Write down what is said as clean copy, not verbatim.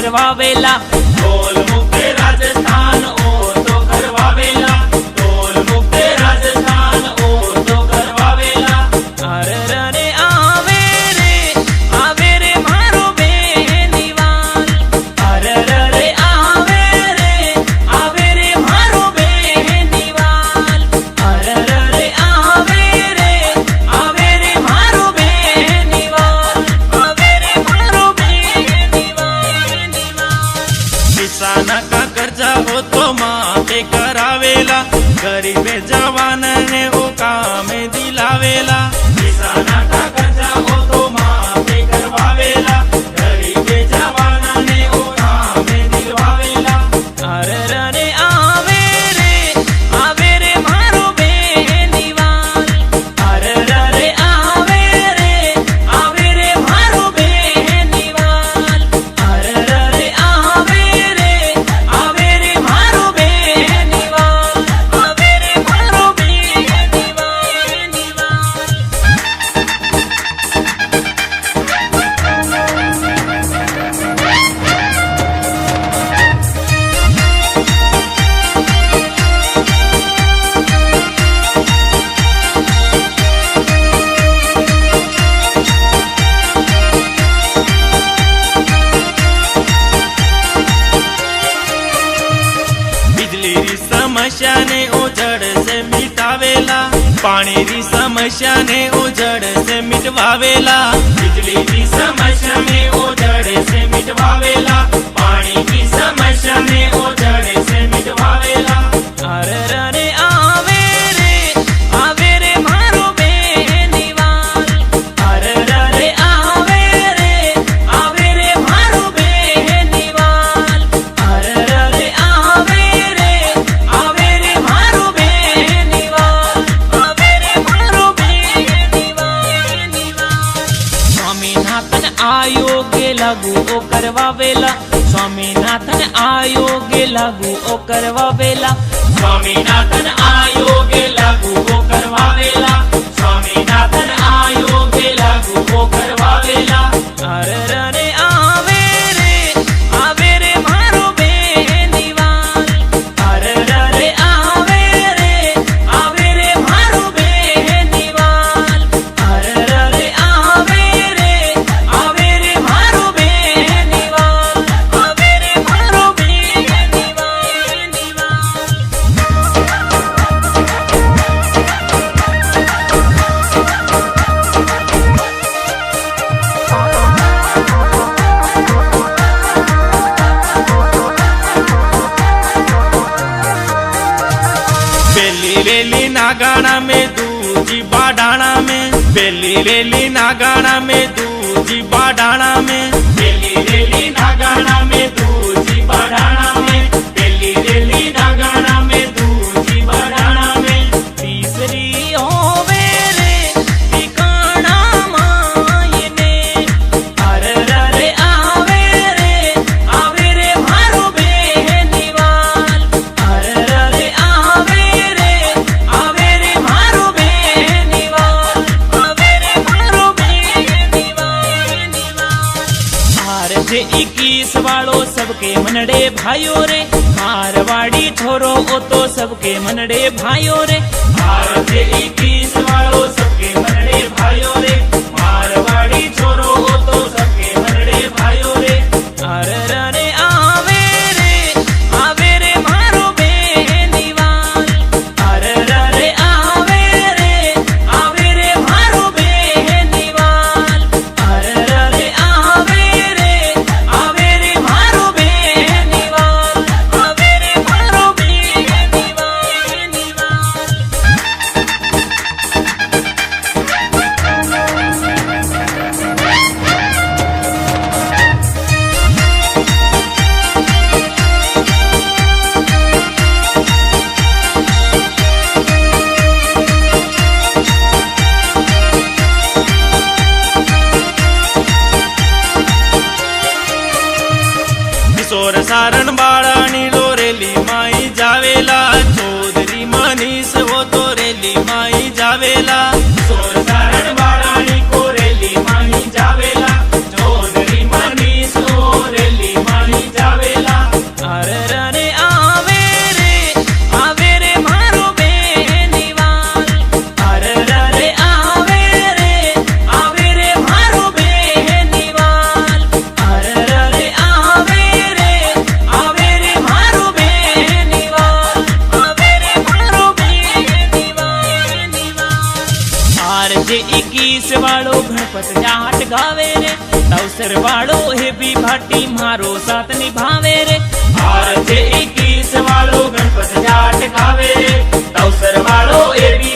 करवावेला। ढोल मुक्ते राजस्थान ओ तो करवावेला, ढोल मुक्ते राजस्थान ओ तो करवावेला। अरे रे आवे रे मारो बेनीवाल। अरे रे आवे रे मारो बेनीवाल। अरे रे आवे रे मारो बेनीवाल। आवे रे मारो बेनीवाल। किसाना का कर्जा हो तो माफे करावेला, गरीबे जवान ने वो काम दिलावेला। किसाना का कर्जा हो तो माफे करवावेला, गरीबे जवान ने वो काम दिलवावेला। अरे रे आवे रे मारो बेनीवाल। अरे रे आवे रे मारो बेनीवाल। अरे रे आवे रे मारो बेनीवाल। आवे रे मारो बेनीवाल। बिजली री समस्या ने उजड़ से मिटावेला, पानी री समस्या ने उजड़ से मिटवावेला। बिजली की समस्या ने उजड़ से मिटवावेला, पानी की समस्या ने उजड़ से मिटवावेला। अरे रे आवे रे मारो बेनीवाल। अरे रे आवे रे मारो बेनीवाल। अरे रे आवे रे मारो बेनीवाल। आवे रे मारो बेनीवाल। स्वामीनाथन आयोगे लागू ओ करवावेला। स्वामीनाथन आयोगे लागू ओ करवावेला। स्वामीनाथन आयोगे लागू वो करवावेला, स्वामीनाथन आयोगे लागू वो करवावेला। अरे रे आवे रे मारो बेनीवाल। अरे रे आवे रे मारो बेनीवाल। अरे रे आवे रे मारो बेनीवाल। आवे रे मारो बेनीवाल। बेली रेली नागाना में दूजी बाडाना में, बेली रेली नागाना में दूजी बाडाना में। बेली रेली नागाना में दूजी बाडाना में, बेली रेली नागाना में दूजी बाडाना में। तीसरी होवे रे ठिकाना मायने। अरे रे आवे रे मारो बेनीवाल। अरे रे आवे रे मारो बेनीवाल। आवे रे मारो बेनीवाल। हार जे 21 वालो सबके मनडे भाइयों रे। मारवाड़ी छोरो ओ तो सबके मनडे भाइयों रे। भारत 21 वालों सबके मनडे भाइयों रे, मारवाड़ी छोरो हो तो सबके मनडे भाइयों रे। अरे रे आवे रे मारो बेनीवाल। अरे रे आवे रे मारो बेनीवाल। अरे रे आवे रे मारो बेनीवाल। आवे रे मारो बेनीवाल। किशोर सारण बाळानी लोरेली माई जावेला, चौधरी मनीष वो तो रेली माई जावेला। किशोर सारण बाळानी को रेली माई जावेला, चौधरी मनीष वो रेली माई તવસર વાળો એ બી ભાટી મારો સાથ નિભાવે રે RJ 21 વાળો ગણપત જાટ ખાવે રે તવસર વાળો એ બી